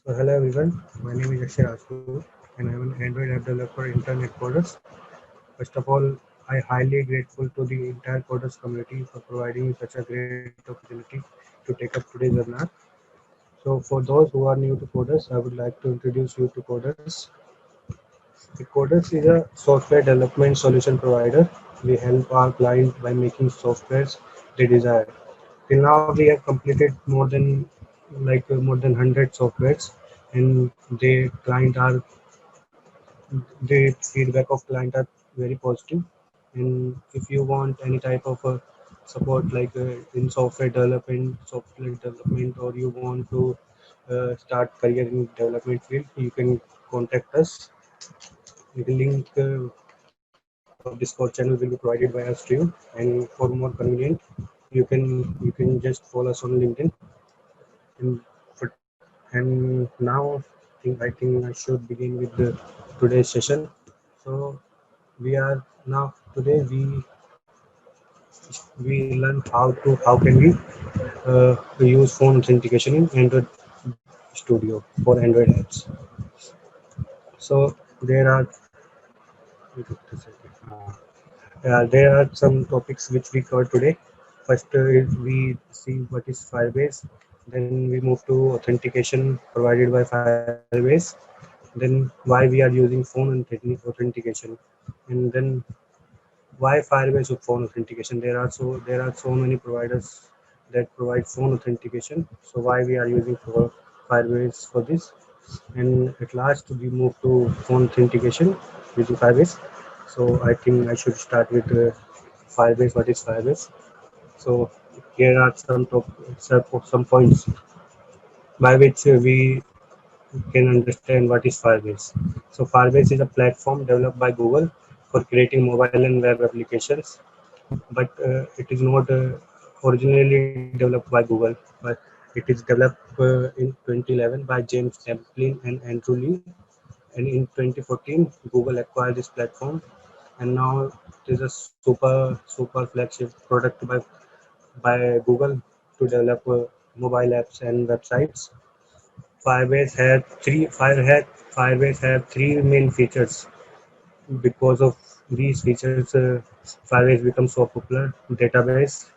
So hello everyone, my name is Akshay Rajput and I am an Android app developer internet coders. First of all, I highly grateful to the entire coders community for providing such a great opportunity to take up today's webinar. So for those who are new to Coders, I would like to introduce you to Coders. The Coders is a software development solution provider. We help our client by making softwares they desire. Till now, we have completed more than 100 softwares, and the feedback of client are very positive. And if you want any type of support in software development, or you want to start career in development field, you can contact us. The link of Discord channel will be provided by us to you. And for more convenient, you can just follow us on LinkedIn. And now I think I should begin with the today's session. So we are now today we learn how can we use phone authentication in Android Studio for Android apps. So there are there are some topics which we cover today. First, we see what is Firebase. Then we move to authentication provided by Firebase. Then why we are using phone authentication, and then why Firebase with phone authentication. There are so many providers that provide phone authentication. So why we are using Firebase for this? And at last we move to phone authentication using Firebase. So I think I should start with Firebase. What is Firebase? So here are some points by which we can understand what is Firebase. So Firebase is a platform developed by Google for creating mobile and web applications, but it is not originally developed by Google, but it is developed in 2011 by James Templin and Andrew Lee, and in 2014 Google acquired this platform, and now it is a super flagship product by Google to develop mobile apps and websites. Firebase had Firebase have three main features. Because of these features, Firebase becomes so popular. Database.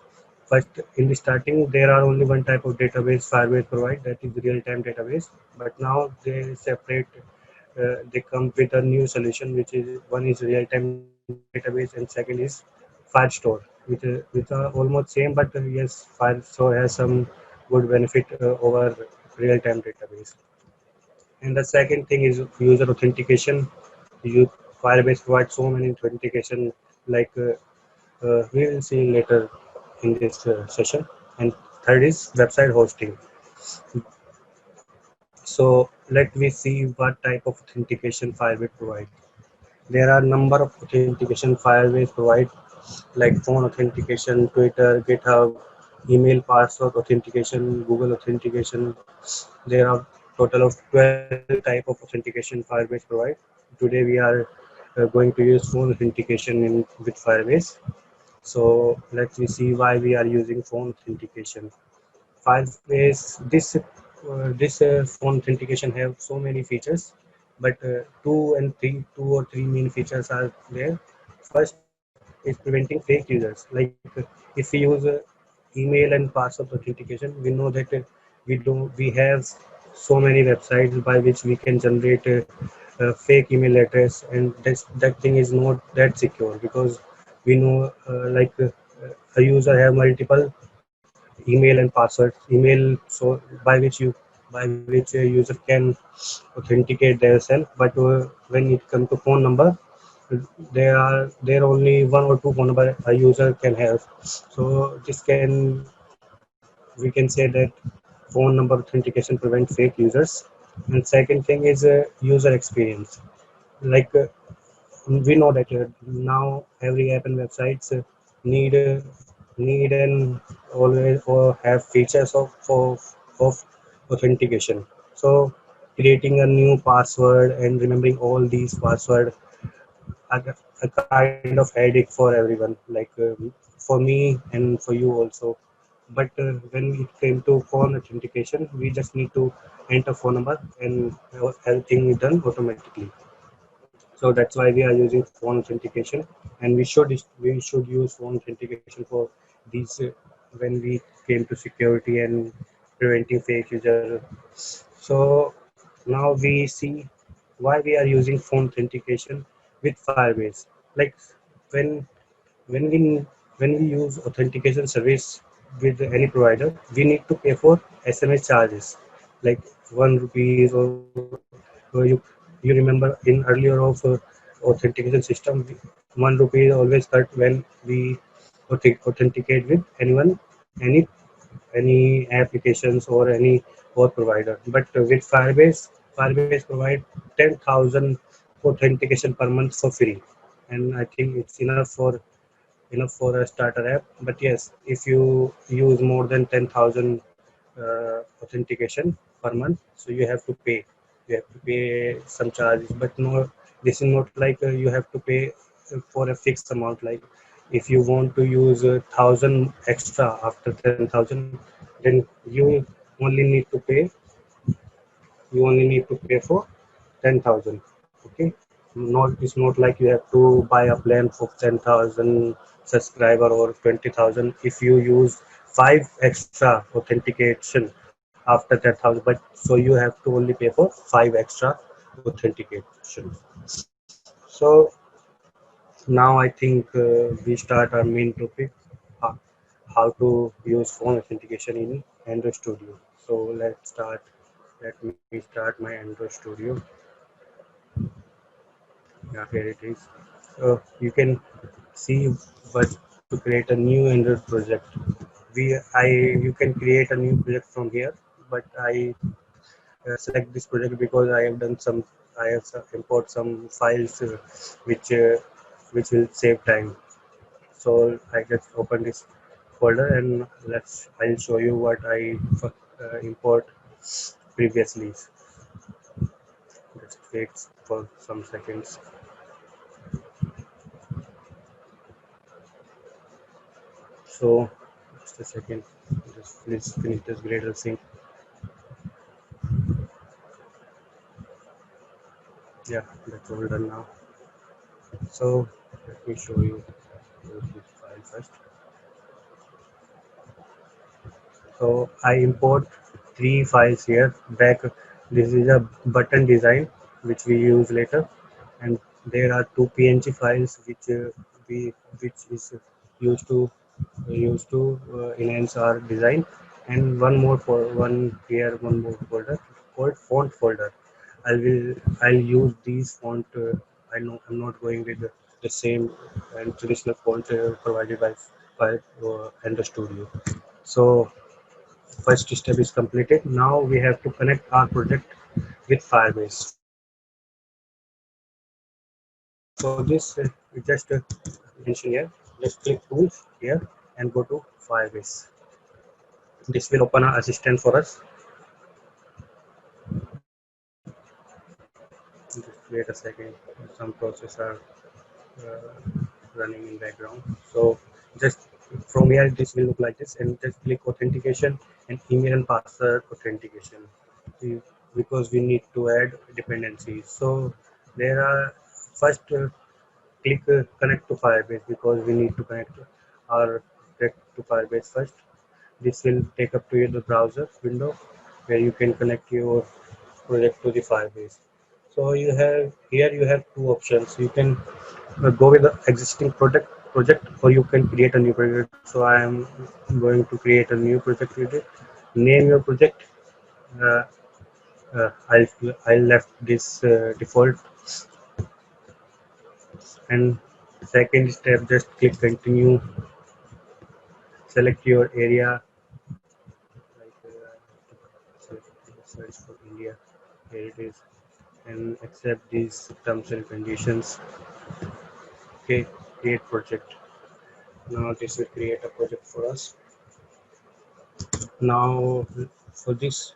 First, in the starting, there are only one type of database Firebase provide, that is real-time database. But now they separate. They come with a new solution, which is one is real-time database and second is Firestore, which are almost same, but yes, Firestore has some good benefit over real-time database. And the second thing is user authentication. You Firebase provides so many authentication, like we will see later in this session. And third is website hosting. So let me see what type of authentication Firebase provide. There are number of authentication Firebase provide, like phone authentication, Twitter, GitHub, email password authentication, Google authentication. There are total of 12 type of authentication Firebase provide. Today we are going to use phone authentication with Firebase. So let me see why we are using phone authentication. Firebase, this phone authentication have so many features, but two or three main features are there. First is preventing fake users. Like if we use email and password authentication, we know that we have so many websites by which we can generate fake email address, and that thing is not that secure, because we know a user have multiple email and password email, so by which a user can authenticate themselves. But when it comes to phone number, there only one or two phone number a user can have. So this can we can say that phone number authentication prevent fake users. And second thing is user experience. Like we know that now every app and websites need uh, need and always or have features of authentication. So creating a new password and remembering all these password are a kind of headache for everyone, like for me and for you also. But when it came to phone authentication, we just need to enter phone number and everything is done automatically. So that's why we are using phone authentication, and we should use phone authentication for these when we came to security and preventing fake user. So now we see why we are using phone authentication with Firebase. Like when when we when we use authentication service with any provider, we need to pay for SMS charges, like 1 rupees, or you remember in earlier of authentication system, 1 rupee is always cut when we authenticate with anyone, any applications or any or provider. But with Firebase provide 10,000 authentication per month for free, and I think it's enough for a starter app. But yes, if you use more than 10,000 authentication per month, so you have to pay some charges. But no, this is not like you have to pay for a fixed amount. Like if you want to use 1,000 extra after 10,000, then you only need to pay for 10,000. Okay, not it's not like you have to buy a plan for 10,000 subscriber or 20,000 if you use five extra authentication after 10,000. But so you have to only pay for five extra authentication. So now I think we start our main topic, uh, how to use phone authentication in Android Studio. So let me start my Android Studio. Yeah, here it is. You can see what to create a new Android project. You can create a new project from here, but I select this project because I have done some I have import some files which will save time. So I just open this folder and I'll show you what I import previously. Just wait for some seconds. So just a second. Just please finish this Gradle sync. Yeah, that's all done now. So let me show you this file first. So I import three files here. Back, this is a button design which we use later, and there are two PNG files we which is used to enhance our design, and one more folder called font folder. I'll use these font. I know I'm not going with the same and traditional font provided by Ender Studio. So first step is completed. Now we have to connect our project with Firebase. For this, we just mention here, just click tools here and go to Firebase. This will open our assistant for us. Just wait a second, some processes are running in background. So just from here, this will look like this, and just click authentication and email and password authentication. Because we need to add dependencies. So there are first click connect to Firebase, because we need to connect to Firebase first. This will take up to you the browser window where you can connect your project to the Firebase. So you have two options. You can go with the existing project, or you can create a new project. So I am going to create a new project with it. Name your project. Uh, I left this default, and second step, just click continue, select your area, like search for India, here it is, and accept these terms and conditions. Okay, create project. Now this will create a project for us. Now for this,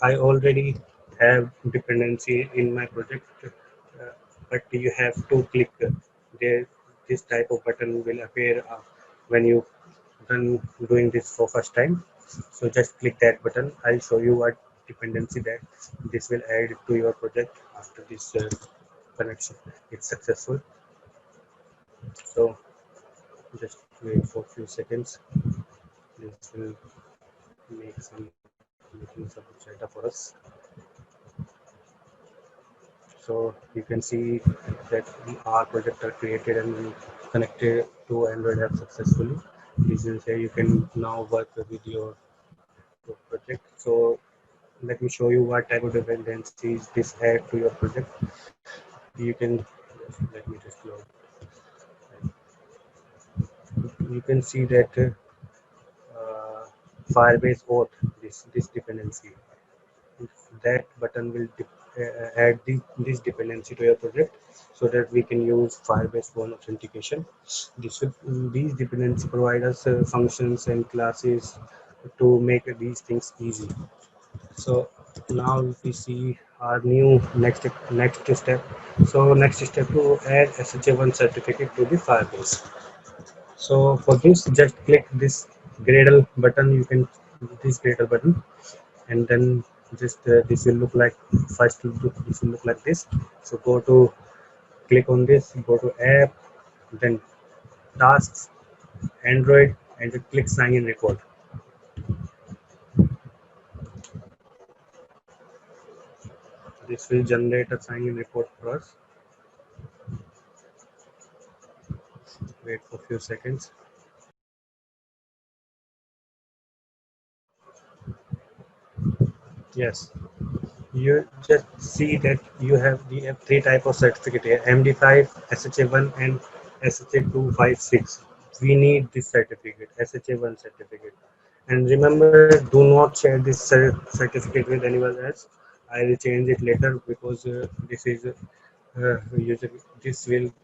I already have dependency in my project, but you have to click there. This type of button will appear when you done doing this for first time. So just click that button. I'll show you what dependency that this will add to your project after this connection is successful. So just wait for a few seconds. This will make some making some data for us. So you can see that our project are created and connected to Android app successfully. This is where you can now work with your project. So let me show you what type of dependencies this add to your project. You can let me just load. You can see that Firebase auth this dependency. That button will add this dependency to your project so that we can use Firebase for authentication. These dependency provide us functions and classes to make these things easy. So now if we see our new next step. So next step to add SHA1 certificate to the Firebase. So for this, just click this Gradle button. You can this Gradle button, and then just this will look like this will look like this. So go to click on this, go to app, then tasks, Android, and then click sign in record. This will generate a sign in report for us. Wait for a few seconds. Yes, you just see that you have three type of certificate here: MD5, SHA1, and SHA256. We need this certificate, SHA1 certificate. And remember, do not share this certificate with anyone else. I will change it later because this is usually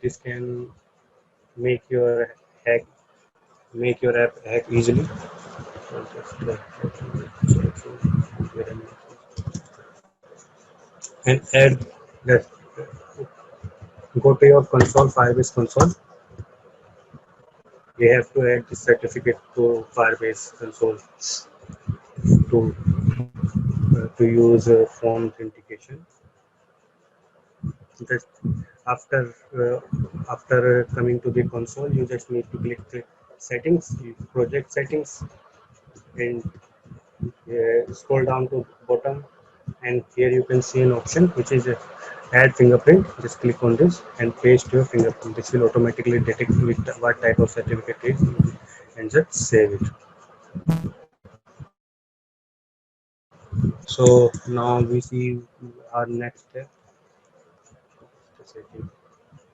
this can make your hack make your app hack easily. So just and add that. Go to your console, Firebase console. You have to add this certificate to Firebase console to use phone authentication. Just after coming to the console, you just need to click the settings, project settings, and scroll down to bottom, and here you can see an option which is add fingerprint. Just click on this and paste your fingerprint. This will automatically detect what type of certificate it is and just save it. So now we see our next step.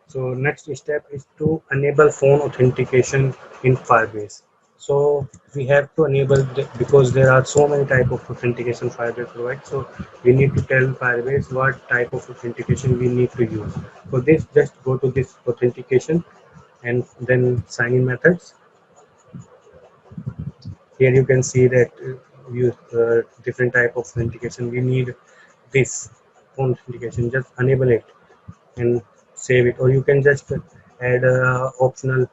So next step is to enable phone authentication in Firebase. So we have to enable because there are so many type of authentication Firebase provides. So we need to tell Firebase what type of authentication we need to use. For this, just go to this authentication and then sign in methods. Here you can see that use different type of authentication. We need this phone authentication. Just enable it and save it, or you can just add a optional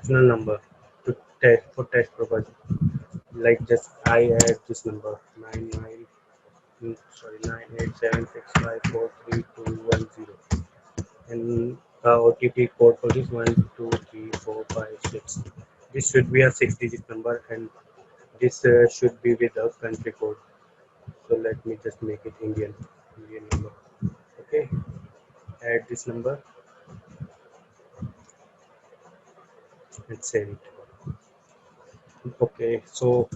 number to test for test purpose. Like just I add this number 9876543 and OTP code for this 12345 6. This should be a 6-digit number, and this should be with a country code. So let me just make it Indian number. Okay, add this number and save it. Okay, so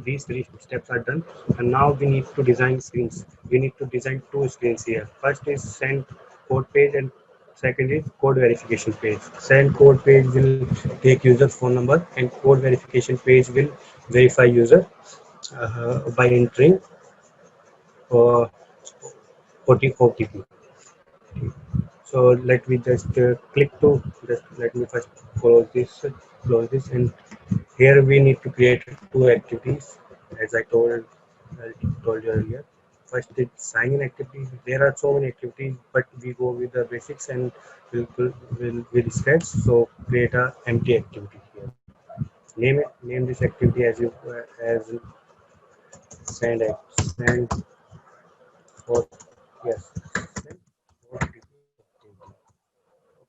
these three steps are done, and now we need to design screens. We need to design two screens here. First is send code page, and second is code verification page. Send code page will take user phone number, and code verification page will verify user by entering uh, OTP. So let me just click to just let me first close this, and here we need to create two activities as I told you earlier. First is sign in activity. There are so many activities, but we go with the basics and we'll with scratch. So create a empty activity here. Name this activity as you as send for yes send for activity.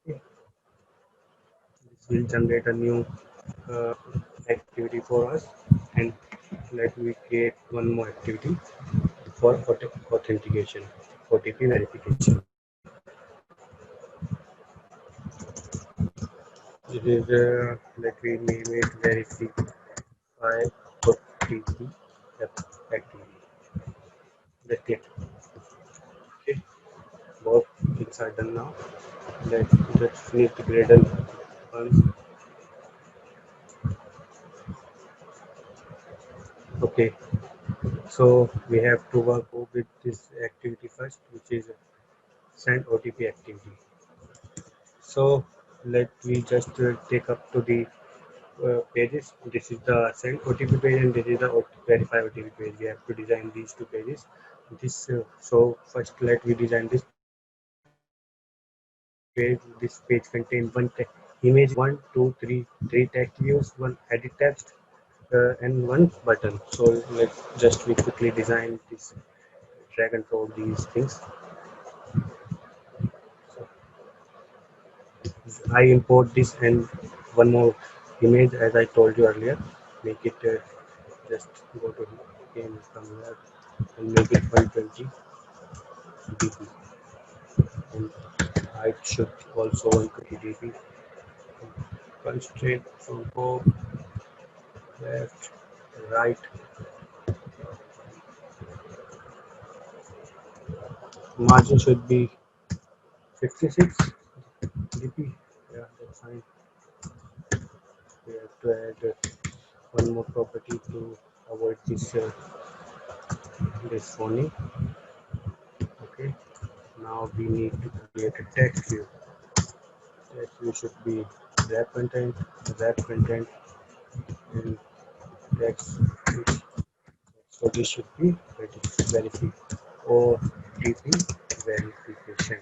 Okay, this will generate a new uh, activity for us, and let me create one more activity for authentication, OTP verification. It is let me name it verify OTP activity. Let's click. Okay, both things are done now. Let's finish the Gradle once. Okay, so we have to work with this activity first, which is send OTP activity. So let me just take up to the pages. This is the send OTP page and this is the verify OTP page. We have to design these two pages. So first let me design this page. This page contains image one, two, three text views, one edit text, and one button. So let's just we quickly design this, drag and drop these things. So I import this and one more image as I told you earlier. Make it just go to game from here and make it 120 dp, and height should also 120 dp. Constraint from go left, right. Margin should be 56 dp. Yeah, that's fine. We have to add one more property to avoid this phoning. Okay, now we need to create a text view. Text view should be wrap content, and text. So this should be verified or DP verification.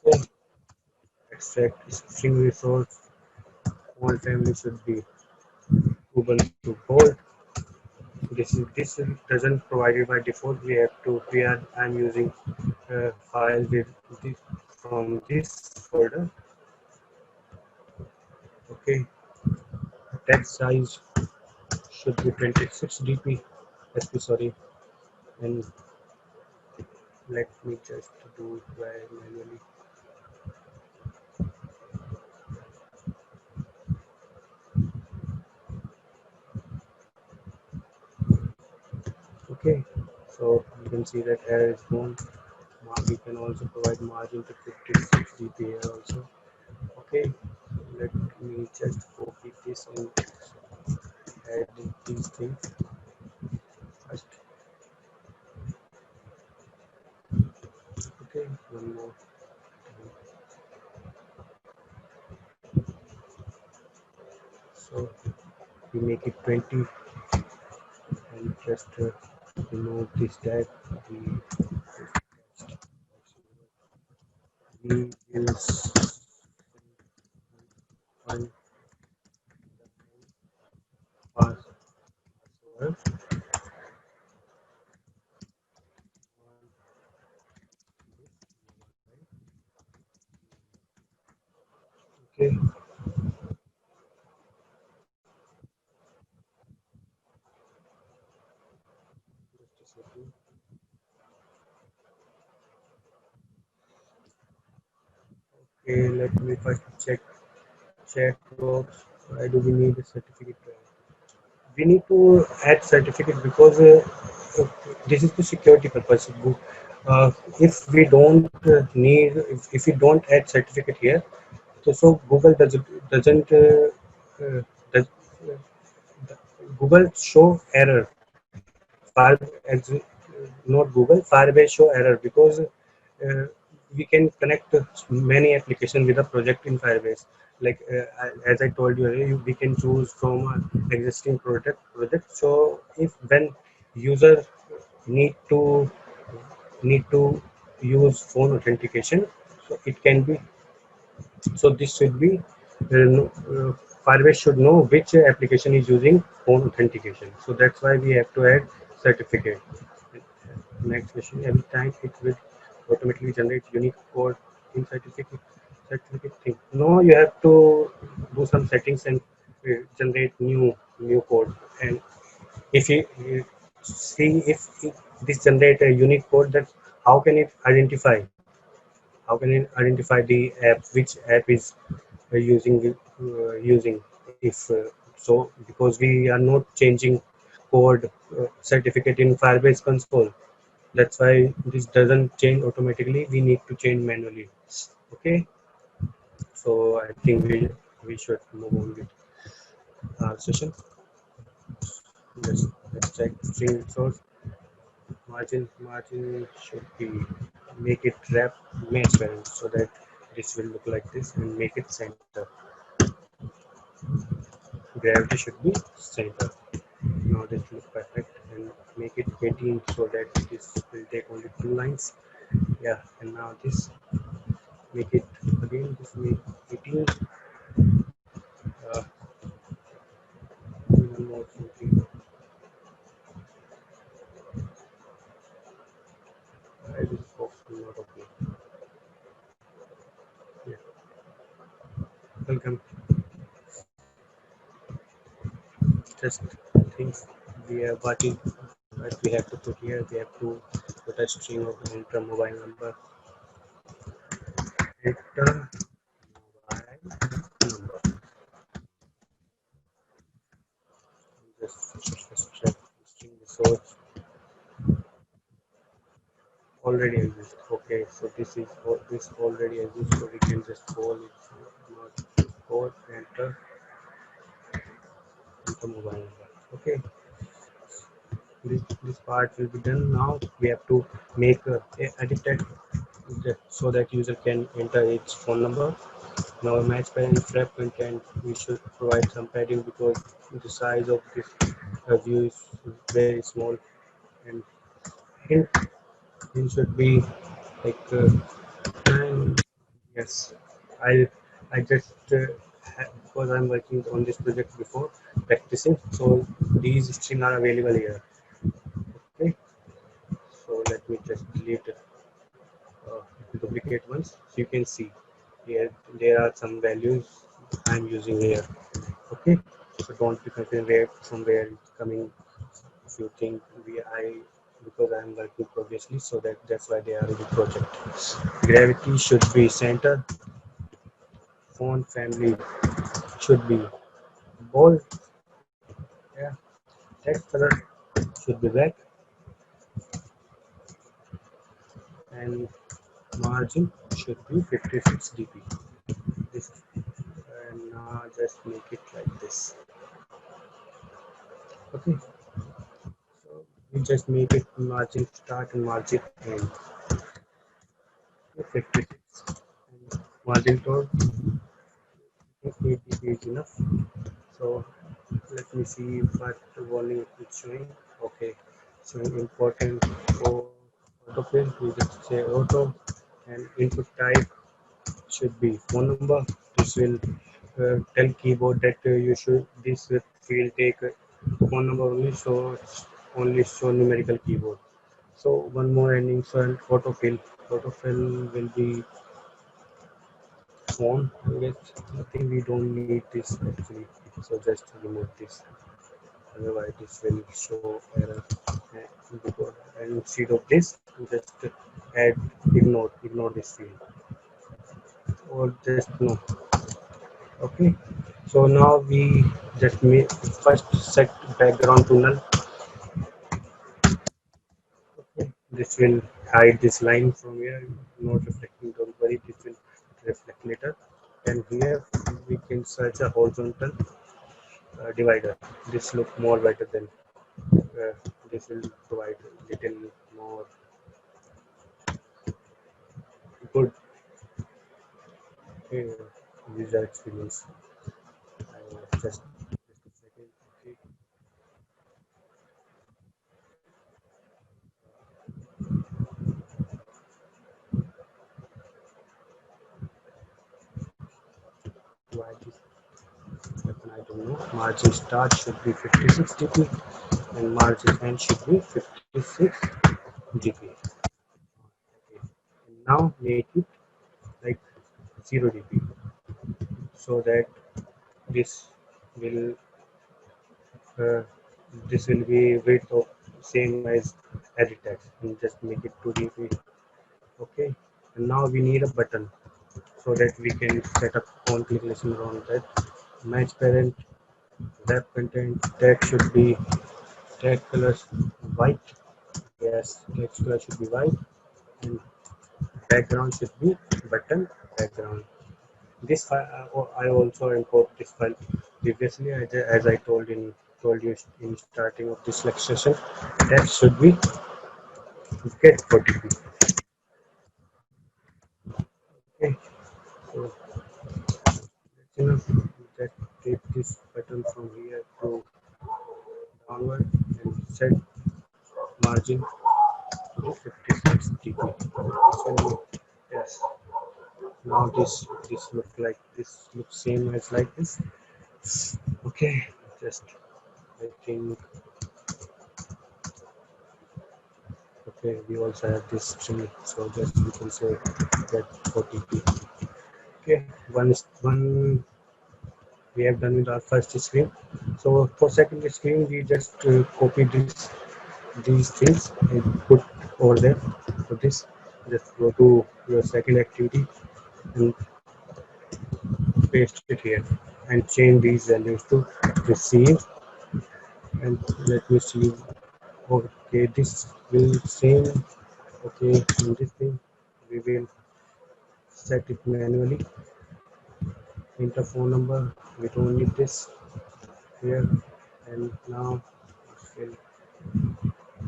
Okay, extract string resource. Font family should be Ubuntu bold. This doesn't provided by default. We have to. I'm using file with this from this folder. Okay, text size should be 26 dp. SP, sorry, and let me just do it manually. Okay, so you can see that error is gone. We can also provide margin to 56 dp here also. Okay, let me just copy this and add these things first. Okay, one more. So we make it 20 and just remove this tag. We will find password. Okay, just a second. Okay, let me first check chat box. Why do we need a certificate? We need to add certificate because this is the security purpose. If we don't if we don't add certificate here, so Google uh, does, Google show error. Fire, not Google, Firebase show error because we can connect many applications with a project in Firebase. Like as I told you earlier, we can choose from an existing project. So if when user need to need to use phone authentication, so it can be. So this should be no, Firebase should know which application is using phone authentication. So that's why we have to add certificate. Next question, every time it will automatically generate unique code in certificate thing. No, you have to do some settings and generate new code. And if you see if this generate a unique code, that how can it identify? How can it identify the app, which app is using if so, because we are not changing code certificate in Firebase console. That's why this doesn't change automatically, we need to change manually. Okay, so I think we should move on with our session. Let's check string source. Margin should be, make it wrap match parent so that this will look like this, and make it center. Gravity should be center. Now this looks perfect, and make it 18 so that this will take only 2 lines. Yeah, and now this, make it again, this make 18. uh, Even more something. This box will not open. Yeah, welcome. Just things we are watching, but we have to put here, we have to put a string of enter mobile number, enter mobile number. Just check string resource already exists. Okay, so this already exists, so we can just call it not code enter mobile number. Okay, this part will be done. Now we have to make a edit tag so that user can enter its phone number. Now match parent wrap content, we should provide some padding because the size of this view is very small, and hint, hint should be like and yes, I I just because I'm working on this project before practicing, so these strings are available here. Okay, so let me just delete uh, duplicate ones, so you can see here there are some values I'm using here. Okay, so don't be confused where from where it's coming. If you think we I because I am working progressively, so that's why they are in the project. Gravity should be center. Font family should be bold. Yeah, text color should be black, and margin should be 56 dp. This, and now just make it like this. Okay, so we just make it margin start and margin end. 56, and margin tone 8 dp is enough. So let me see what the volume is showing. Okay, showing important for autofill. We just say auto, and input type should be phone number. This will tell keyboard that you should this field take phone number only, so only show numerical keyboard. So one more ending, so autofill. Autofill will be phone. I guess I think we don't need this actually, so just remove this. Otherwise this will show error. And instead of this, just add ignore this field, or just no. Okay, so now we just make first set background to null. Okay, this will hide this line from here, not reflecting, don't worry, this will reflect later. And here we can search a horizontal divider. This look more better than uh, this will provide little more good user experience. Just a second. Okay. Why this don't know. Margin start should be 56 dp and margin end should be 56 dp. Okay. And now make it like 0 dp so that this will uh, this will be width of same as edit text and just make it 2 dp. Okay, and now we need a button so that we can set up on click lesson around that. Match parent, wrap content, tag should be tag colors white. Yes, text color should be white and background should be button background. This file I also import this file previously as I told you in starting of this lecture session. Text should be get OTP. Okay, so that's enough. Just take this button from here to downward and set margin to 56 dp. So yes, now this look like this looks same as like this. Okay, just I think okay we also have this string so just we can say that OTP. Okay, one we have done with our first screen. So for second screen we just copy these things and put over there. So this just go to your second activity and paste it here and change these values to receive and let me see. Okay, this will same. Okay, in this thing we will set it manually. Enter phone number, we don't need this here. And now okay,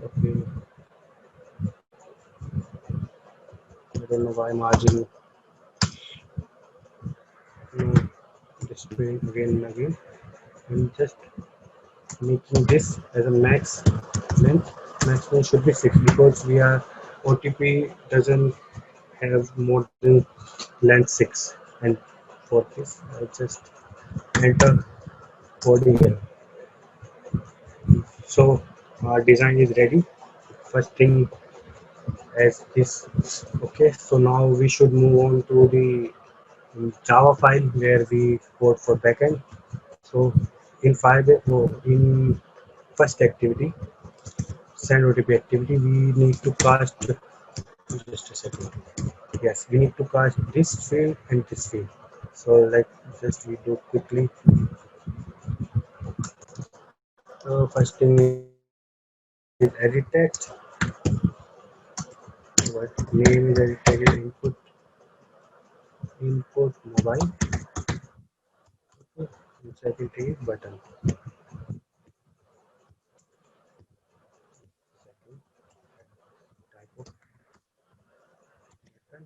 okay, I don't know why margin no display again and again. I'm just making this as a max length. Max length should be 6 because we are OTP doesn't have more than length 6. And for this I just enter coding here. So our design is ready. First thing as this. Okay, so now we should move on to the Java file where we code for backend. So in in first activity, send OTP activity, we need to cast just a second. Yes, we need to cast this field and this field. So like just we do quickly. First thing is edit text. What name is edit text input mobile. Okay. And second thing is button. Second type of button.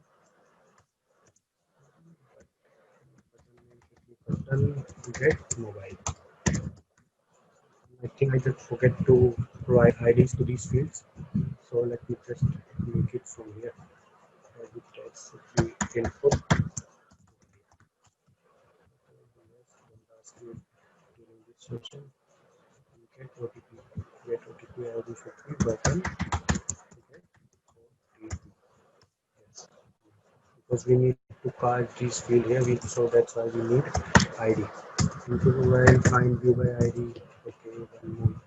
Button get mobile. I think I just forget to provide IDs to these fields. So let me just make it from here. Edit text input. During this session, get OTP. Get OTP ID should be button. Get OTP. Yes. Because we need to cast this field here, so that's why we need ID. Into the while find view by ID. Okay, one more.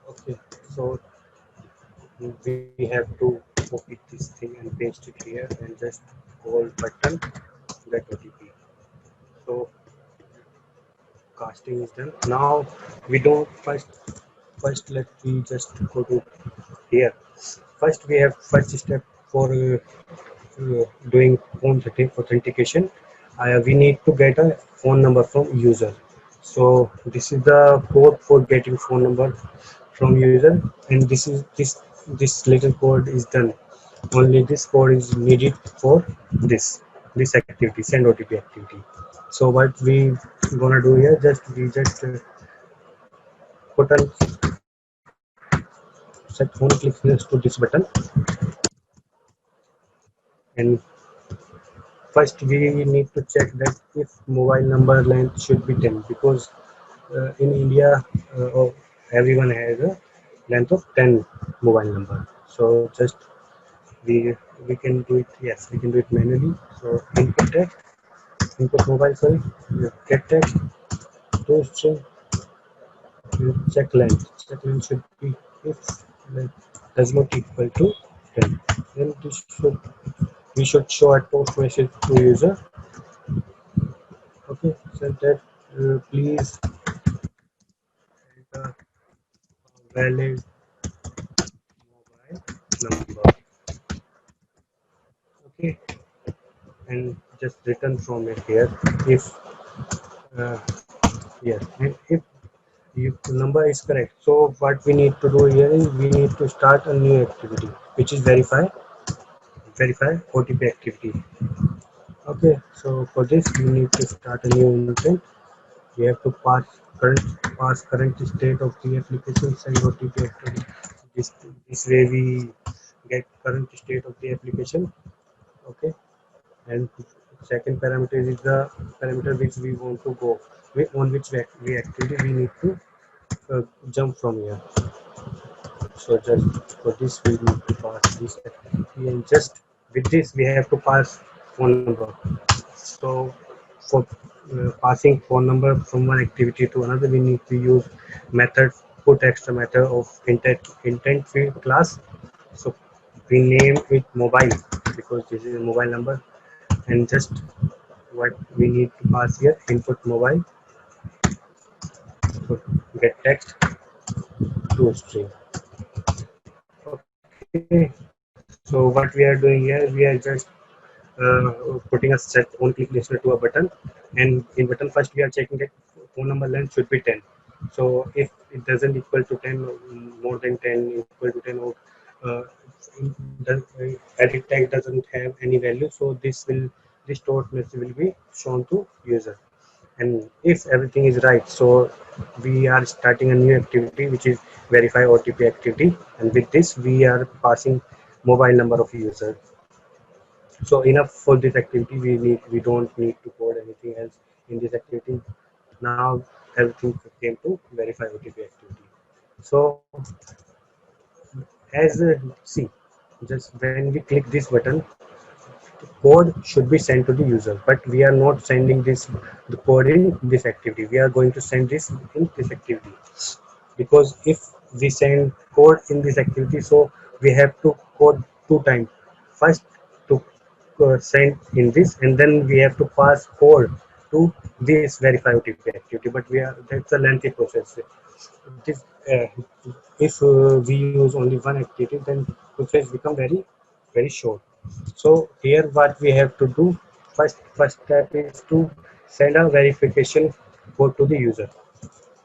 Okay, so we have to copy this thing and paste it here and just call button get OTP. So casting is done. Now we don't first let me just go to here. First we have first step for doing phone authentication. We need to get a phone number from user. So this is the code for getting phone number from user, and this little code is done. Only this code is needed for this. this activity, send OTP activity. So what we gonna do here, just put on set one click next to this button, and first we need to check that if mobile number length should be 10, because in India everyone has a length of 10 mobile number. So just we we can do it, yes, we can do it manually. So input text, input mobile, sorry, get text to string, check length. Check length should be if length does not equal to 10, then this should, we should show a post message to user. Okay, so that please enter valid mobile number. Okay, and just return from it here if uh, yes, and if the number is correct. So what we need to do here is we need to start a new activity, which is verify OTP activity. Okay, so for this we need to start a new intent. We have to current current state of the application, send OTP activity. This way we get current state of the application. Okay, and second parameter is the parameter which we want to go on which we activity we need to jump from here. So just for this we need to pass this activity, and just with this we have to pass phone number. So for passing phone number from one activity to another, we need to use method put extra method of intent field class. So we name it mobile because this is a mobile number, and just what we need to pass here, input mobile, so get text to string. Okay, so what we are doing here, we are just putting a set on click listener to a button, and in button first we are checking that phone number length should be 10. So if it doesn't equal to 10, more than 10, equal to 10, or uh, the edit tag doesn't have any value, so this stored message will be shown to user. And if everything is right, so we are starting a new activity which is verify OTP activity, and with this we are passing mobile number of user. So enough for this activity. We don't need to code anything else in this activity. Now everything came to verify OTP activity. So as see, just when we click this button, code should be sent to the user, but we are not sending this the code in this activity. We are going to send this in this activity, because if we send code in this activity, so we have to code two times. First to send in this, and then we have to pass code to this verify OTP activity, but we are, that's a lengthy process. This, if we use only one activity, then process become very short. So here what we have to do, first step is to send a verification code to the user.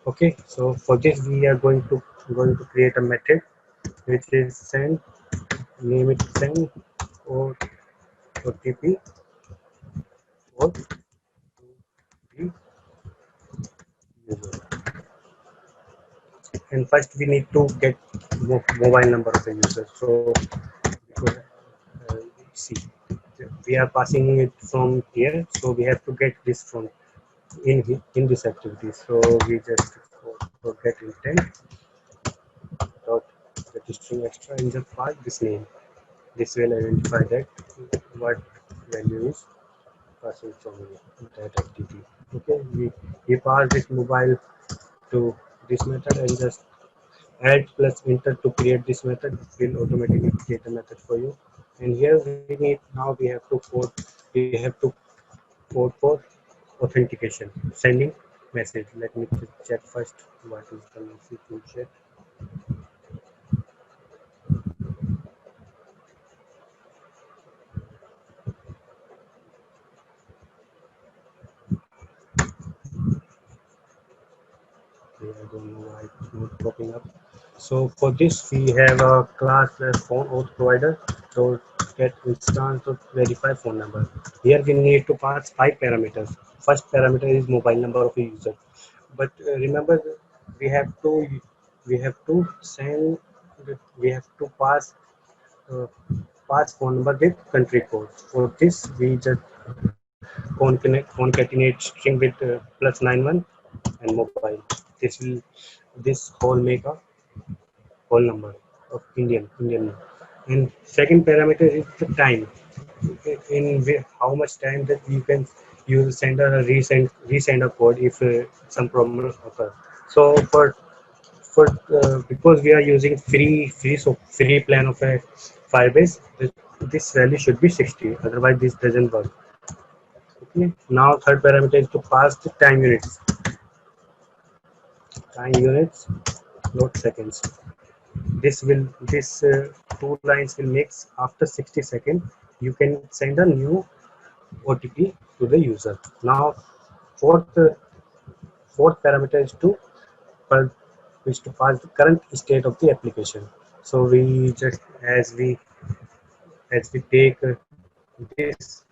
Okay, so for this we are going to create a method which is send, name it send, or OTP code to the user. And first we need to get mobile number of the user. So because, see, we are passing it from here, so we have to get this from in this activity. So we just get intent dot registering extra and just pass this name. This will identify that what value is passing from that activity. Okay, we pass this mobile to this method, and just add plus enter to create this method will automatically create a method for you. And here we need, now we have to code, we have to code for authentication, sending message. Let me check first what is the message to check. Okay, I don't know why it's not popping up. So for this we have a class phone auth provider. So get instance of verify phone number. Here we need to pass 5 parameters. First parameter is mobile number of a user. But remember, we have to we have to send we have to uh, pass phone number with country code. For this, we just concatenate string with +91 and mobile. This whole make a whole number of Indian. And second parameter is the time. In how much time that you send a resend a code if some problem occur. So because we are using free plan of a Firebase, this value should be 60. Otherwise, this doesn't work. Okay. Now third parameter is to pass the time units, not seconds. This two lines will mix after 60 seconds. You can send a new OTP to the user. Now fourth uh, fourth parameter is to pass the current state of the application. So we just as we take this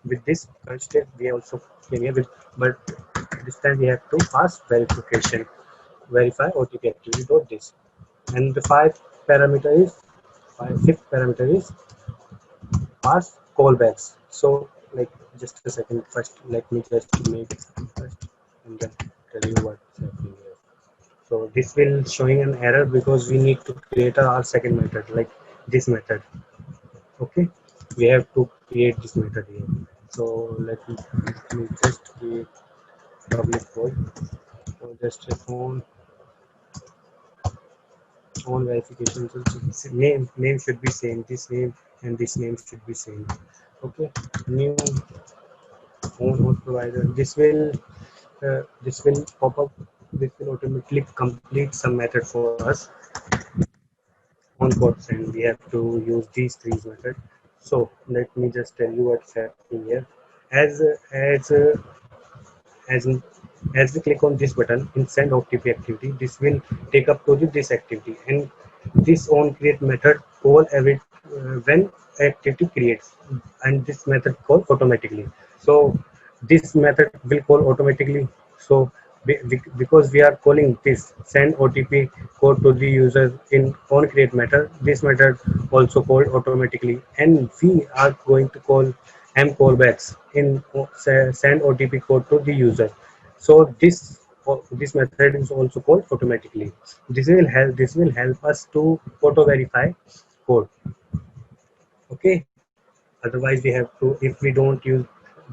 with this current state, we also came here with, but this time we have to pass verify OTP activity dot this. And the parameter is fifth parameter is pass callbacks. So like just a second, first let me just make it first and then tell you what's happening here. So this will showing an error because we need to create our second method, like this method. Okay, we have to create this method here. So let me just create public void. So just a phone verification. So name should be same. This name and this name should be same. Okay, new phone host provider. This will pop up. This will automatically complete some method for us on codes, and we have to use these three methods. So let me just tell you what's happening here. As as as as we click on this button in send OTP activity, this will take up to this activity, and this on create method call every when activity creates, and this method call automatically. So this method will call automatically. So because we are calling this send OTP code to the user in on create method, this method also called automatically, and we are going to call m callbacks in send OTP code to the user. So this method is also called automatically. This will help us to auto verify code. Okay. Otherwise, we have to, if we don't use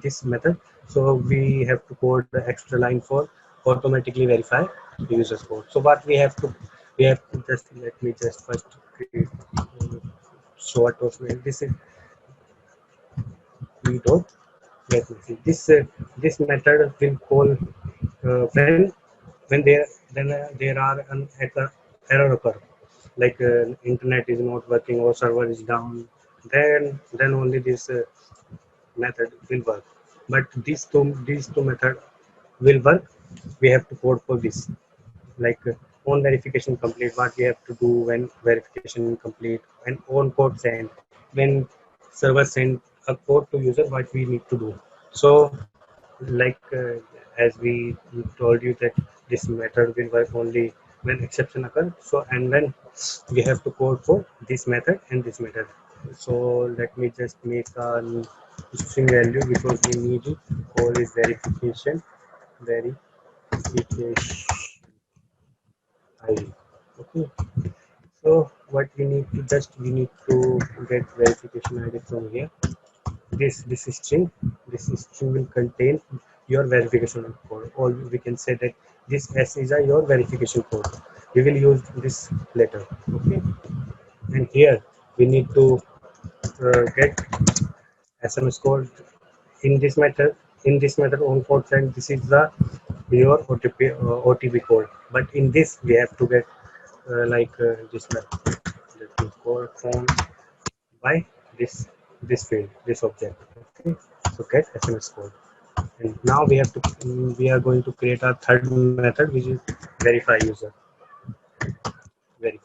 this method, so we have to code the extra line for automatically verify the user's code. So what we have to just let me just first create short of this is we don't let me see this method will call when there are an error occur, like internet is not working or server is down, then only this method will work. But these two method will work. We have to code for this, like on verification complete, what we have to do when verification complete, and on code send, when server send a code to user, what we need to do. So like as we told you that this method will work only when exception occur. So and then we have to code for this method and this method. So let me just make a string value because we need it. Call is verification ID. Okay. So what we need to get verification ID from here. This string will contain your verification code, or we can say that this S is your verification code. We will use this later. Okay. And here we need to get SMS code in this method. In this method on code send, this is the your OTP code. But in this we have to get this method. Let me call phone by this field, this object. Okay. So get SMS code. And now we are going to create our third method, which is verify user. And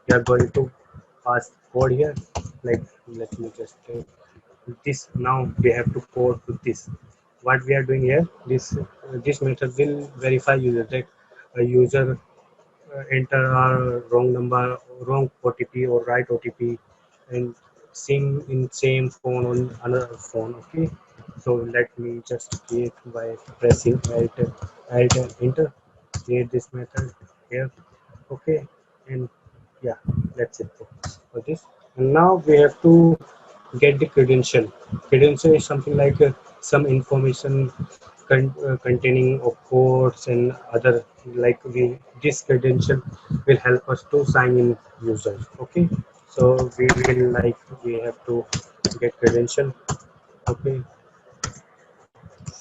we are going to pass code here. Like, let me just this. Now we have to code to this. What we are doing here, this method will verify user that a user enter our wrong number, wrong OTP or right OTP, and same phone on another phone. Okay, so let me just create by pressing alt and enter. Create this method here. Okay, and yeah, that's it for this. And now we have to get the credential. Credential is something like some information containing of codes and other, like we this credential will help us to sign in users. Okay, so we will, like, we have to get credential. Okay,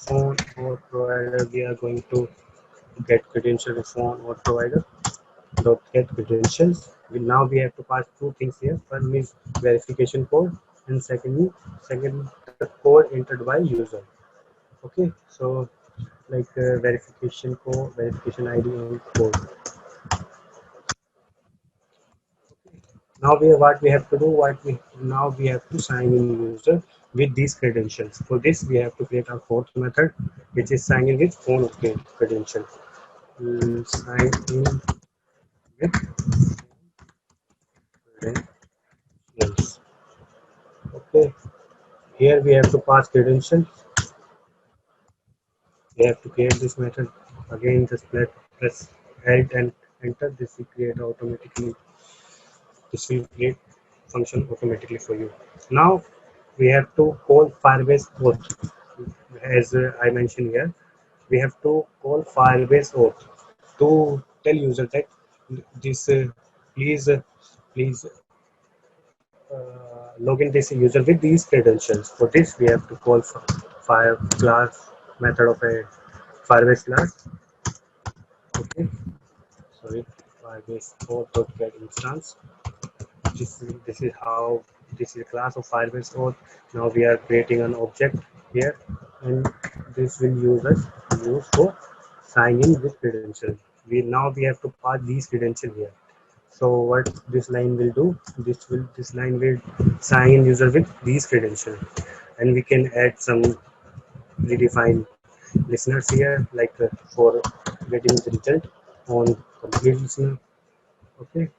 phone or provider, we are going to get credential with phone or provider dot get credentials. Now we have to pass two things here. One is verification code, and second the code entered by user. Okay, so like verification code, verification ID, and code. Now what we have to do, now we have to sign in user with these credentials. For this we have to create our fourth method, which is sign in with phone credential. Sign in with credentials. Okay, here we have to pass credentials. We have to create this method. Again, just press alt and enter. This will create function automatically for you. Now we have to call Firebase auth. As I mentioned here, we have to call Firebase auth to tell user that this please log in this user with these credentials. For this, we have to call fire class method of a Firebase class. Okay, sorry, Firebase auth.get instance. This is how this is a class of Firebase auth. Now we are creating an object here, and this will use for sign in with credentials. We have to pass these credentials here. So what this line will do, this line will sign in user with these credentials, and we can add some redefined listeners here, like for getting the result on complete listener. Okay,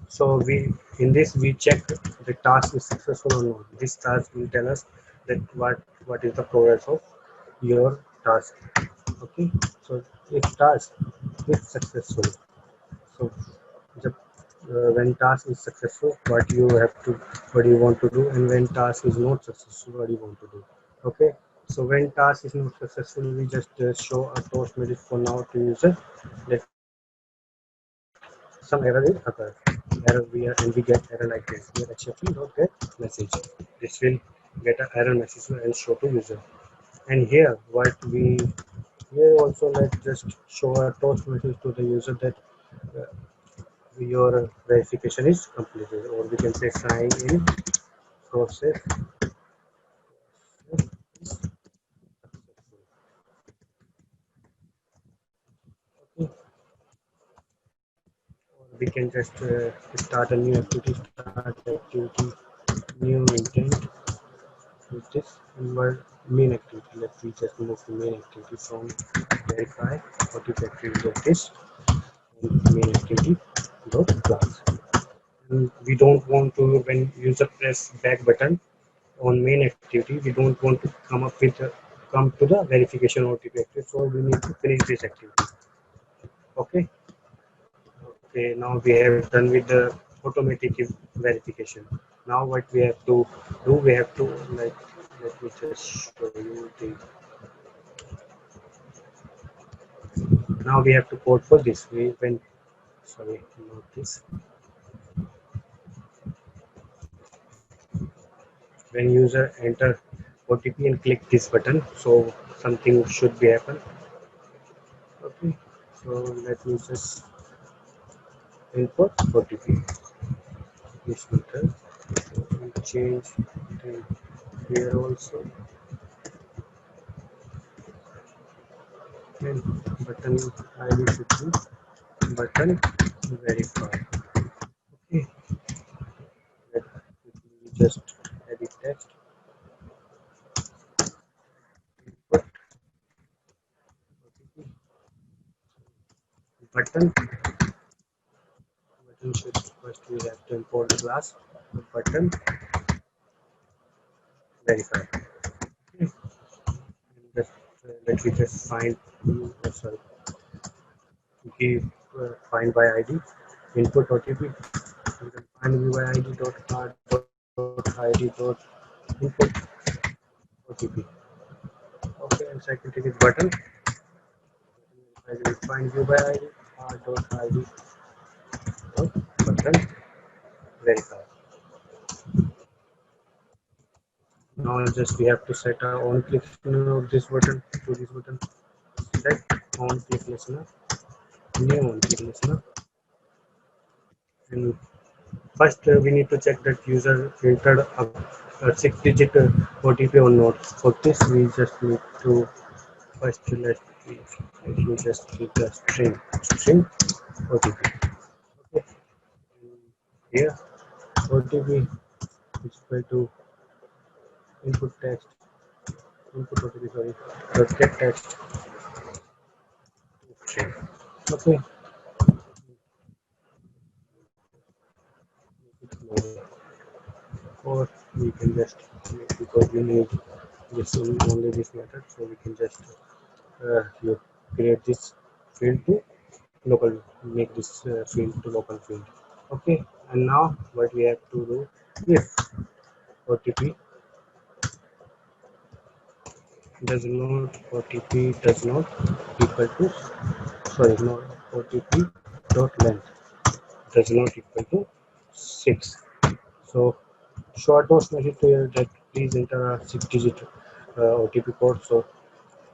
so we in this we check the task is successful or not. This task will tell us that what is the progress of your task. Okay, so if task is successful, so the when task is successful, what you want to do, and when task is not successful, what you want to do. Okay, so when task is not successful, we just show a toast message for now to user that some error will occur. And we get error like this. We are accepting not get message. This will get an error message and show to user. And here what we here also, let's just show a toast message to the user that uh, your verification is completed, or we can say sign in process is successful. Okay. Or we can just start a new activity, new intent with this inward main activity. Let's we just move to main activity from verify what is activity of this main activity dot class. And we don't want to, when user press back button on main activity, we don't want to come to the verification OTP activity, so we need to finish this activity. Okay, okay, now we have done with the automatic verification. Now what we have to do, we have to, like, let me just show you the, now we have to code for this. We when sorry, not this. When user enter OTP and click this button, so something should be happen. Okay, so let me just input OTP. This method. We change the here also, and button ID should be button verify. Okay, let me just edit text. Input button. Button should first we have to import the class. Button verify. Okay. And just, let me just find. Sorry. Give find by ID. Input OTP. You can find view by ID dot card dot ID dot input OTP. Okay, and second thing is button. I will find view by ID dot ID dot button verify. Now just we have to set our on click of this button to this button. Set on click listener, new on click listener, and first we need to check that user entered a 6-digit OTP or not. For this we just need to first let me just keep the string OTP. Okay, here OTP is equal to input text input OTP sorry get text string. Okay, or we can just because we need this only this method, so we can just you create this field to local make this field to local field. Okay, and now what we have to do, if OTP does not equal to sorry no OTP dot length does not equal to 6. So short notes message to you that please enter a 6-digit OTP code so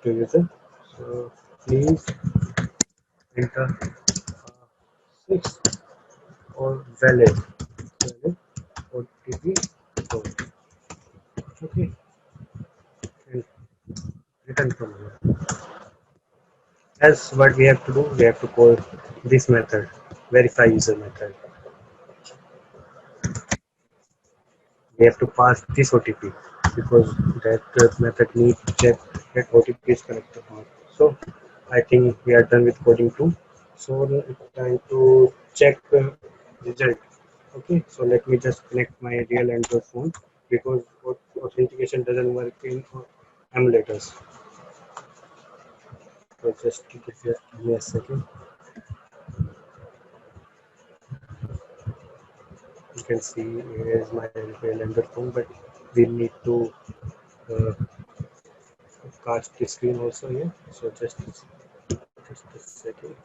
to user. So please enter 6 or valid OTP code. Okay, and return from here. As what we have to do, we have to call this method, verify user method. We have to pass this OTP because that method needs to check that OTP is correct or not. So I think we are done with coding 2. So it's time to check result. Okay, so let me just connect my real Android phone because authentication doesn't work in emulators. So just give me a second. You can see here is my real Android phone, but we need to uh, cast the screen also here. So just a second.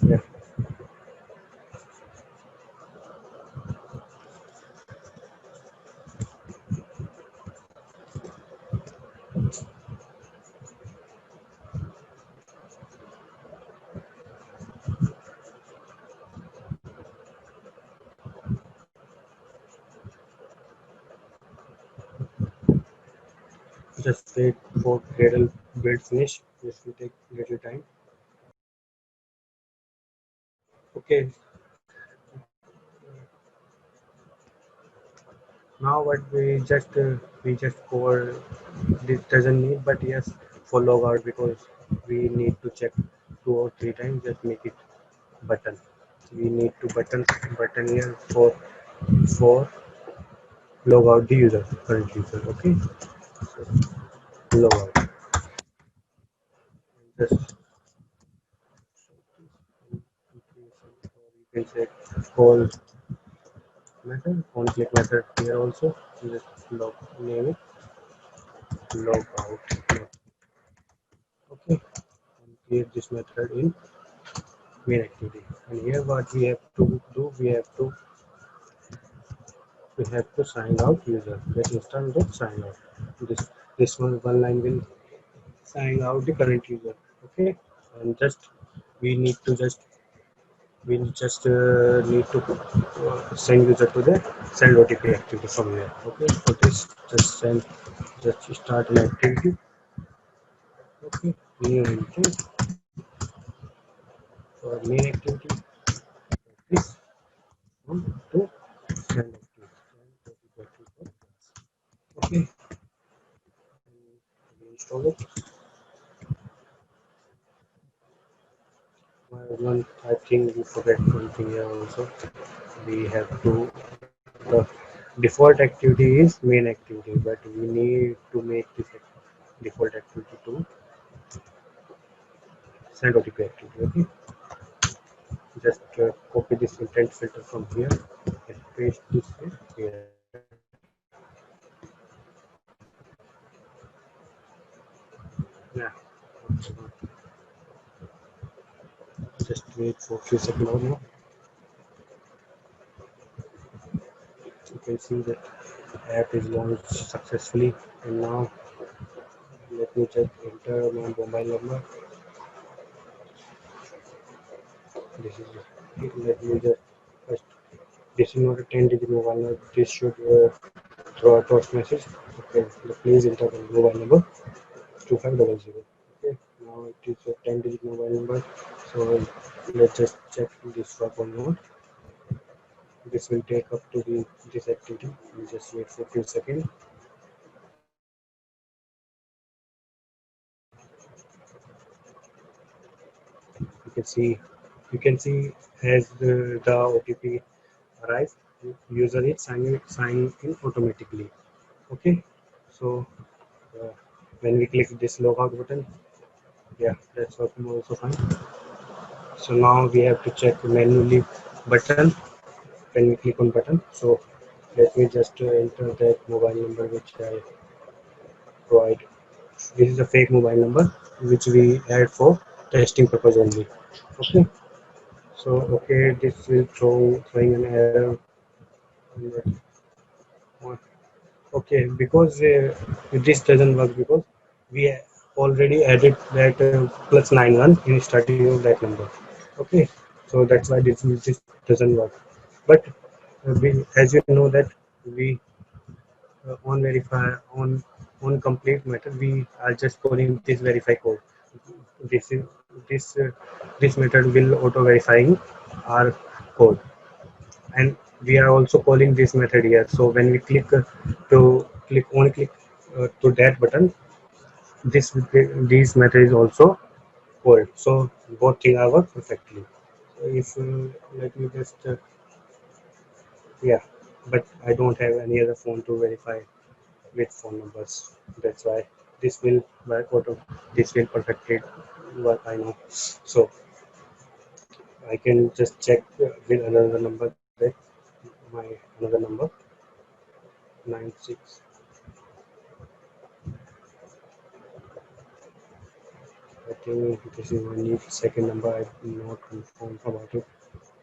Yeah, just wait for Gradle build finish. This will take little time. Okay, now what we just cover this doesn't need, but yes, for logout because we need to check 2 or 3 times. Just make it button. We need to button here for log out the user current user. Okay, so log out. Just you can say call method on click method here also. Just log name it log out. Okay, and create this method in main activity. And here what we have to do, we have to sign out user. Get install dot sign out. This one line will sign out the current user. Okay, and just we need to just we just need to send user to the send OTP activity from here. Okay, so this just start an activity new entry for main activity. This one to send activity. Okay, we install it. One, I think we forget something here also. We have to the default activity is main activity, but we need to make this default activity to send OTP activity. Okay, just copy this intent filter from here and paste this here. Yeah, just wait for a few seconds more. You can see that app is launched successfully, and now let me just enter my mobile number. This is let me just first. This is not a 10-digit mobile number. This should throw a text message. Okay, please enter the mobile number 2500. Okay, now it is a 10-digit mobile number. So let's just check this work or not. This will take up to the this activity. We'll just wait for a few seconds. You can see you can see as the OTP arrives, user is sign in automatically. Okay, so uh, when we click this logout button, yeah, that's working also fine. So now we have to check manually button when we click on button. So let me just enter that mobile number which I provide. This is a fake mobile number which we add for testing purpose only. Okay, so okay, this will throwing an error. Okay, because this doesn't work because we already added that +91 in starting of that number. Okay, so that's why this doesn't work. But as you know that we on verify on complete method we are just calling this verify code. This is this uh, this method will auto verifying our code, and we are also calling this method here. So when we click to that button, this method is also called. So both things are work perfectly. So if let me just yeah, but I don't have any other phone to verify with phone numbers. That's why this will work auto. This will perfectly work. I know. So I can just check with another number that my another number 96. I think this is my new second number. I'm not confirmed about it.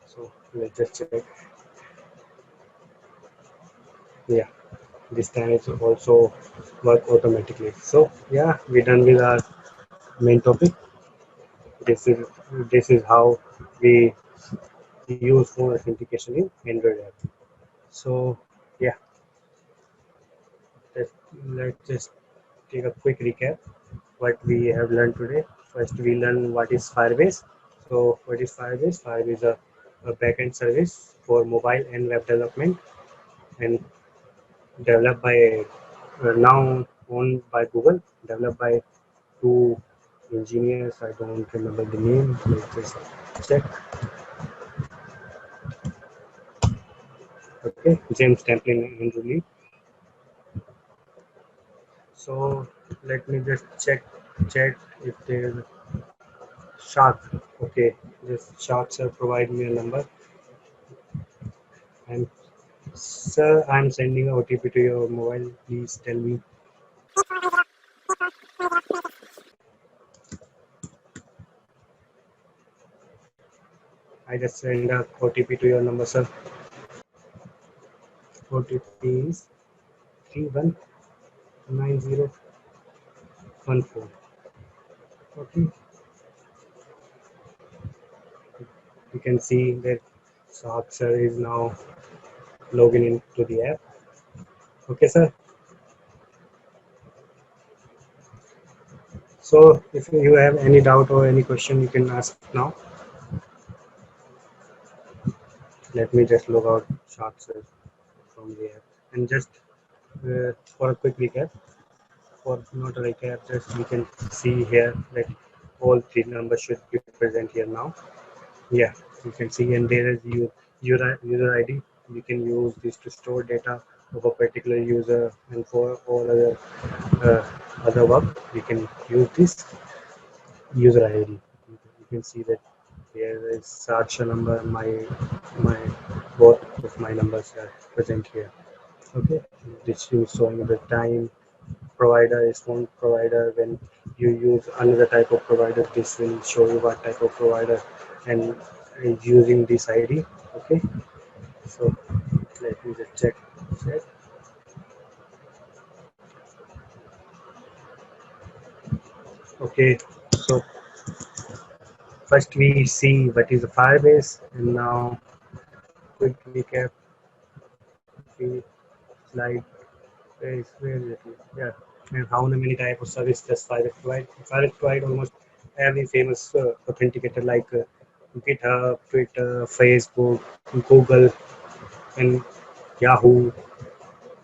So let's just check. Yeah, this time it's also work automatically. So yeah, we're done with our main topic. This is this is how we use phone authentication in Android app. So yeah, let's, let's just take a quick recap what we have learned today. First, we learned what is Firebase. So what is Firebase? Firebase is a backend service for mobile and web development, and developed by now owned by Google, developed by two engineers. I don't remember the name. Let's just check. Okay, James Templin and Julie. So let me just check if there's Shark. Okay, this Shark sir provide me a number, and sir, I'm sending a OTP to your mobile. Please tell me. I just send a OTP to your number, sir. OTP is 319014. Okay, you can see that Shark sir is now logging into the app. Okay, sir. So if you have any doubt or any question, you can ask now. Let me just log out shots from the app and just for a quick recap, for not a recap, just we can see here that all three numbers should be present here now. Yeah, you can see, and there is user ID. We can use this to store data of a particular user, and for all uh, other work, we can use this user ID. You can see that there is Saksha number, my both of my numbers are present here. Okay, this is showing the time provider is phone provider. When you use another type of provider, this will show you what type of provider and using this ID. Okay, so let me just check. Okay, so first we see what is a Firebase, and now quick recap. We slide where is it? Yeah, and how many type of service does Firebase provide? Firebase provide almost every famous authenticator like GitHub, Twitter, Facebook, Google, and Yahoo.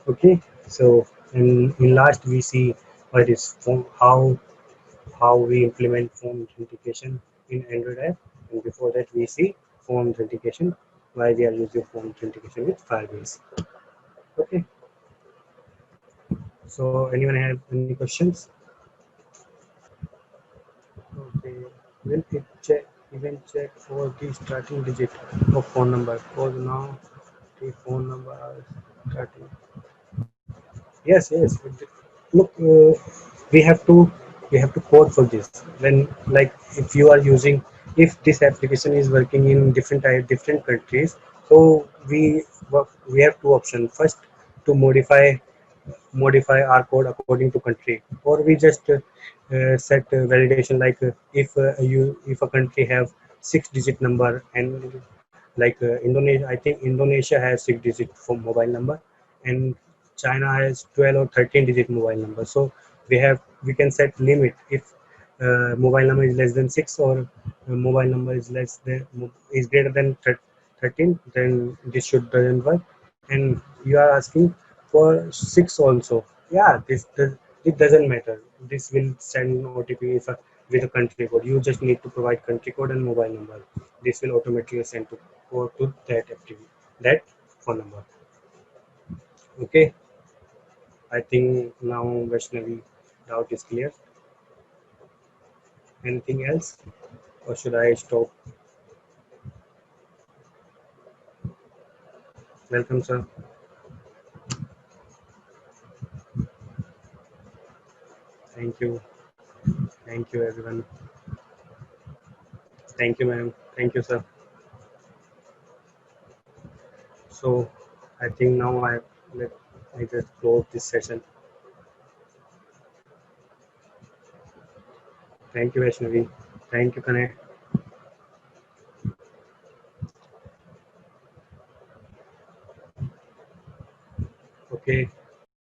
Okay, so in last we see what is phone, how we implement phone authentication in Android app, and before that we see phone authentication, why we are using phone authentication with Firebase. Okay, so anyone have any questions? Okay, will it check even check for the starting digit of phone number? Because now the phone number are starting. Yes, yes. Look, we have to code for this. When like if you are using, if this application is working in different countries, so we have two options. First, to modify our code according to country, or we just set validation like if a country have 6 digit number, and like Indonesia, I think Indonesia has 6 digit for mobile number, and China has 12 or 13 digit mobile number. So we can set limit if mobile number is less than 6, or mobile number is less than is greater than 13, then this should doesn't work. And you are asking for 6 also. Yeah, it doesn't matter. This will send OTP if with a country code. You just need to provide country code and mobile number. This will automatically send to go to that activity, that phone number. Okay, I think now Vaishnavi doubt is clear. Anything else, or should I stop? Welcome, sir. Thank you. Thank you, everyone. Thank you, ma'am. Thank you, sir. So, I think now let I just close this session. Thank you, Vaishnavi. Thank you, Kanay. Okay.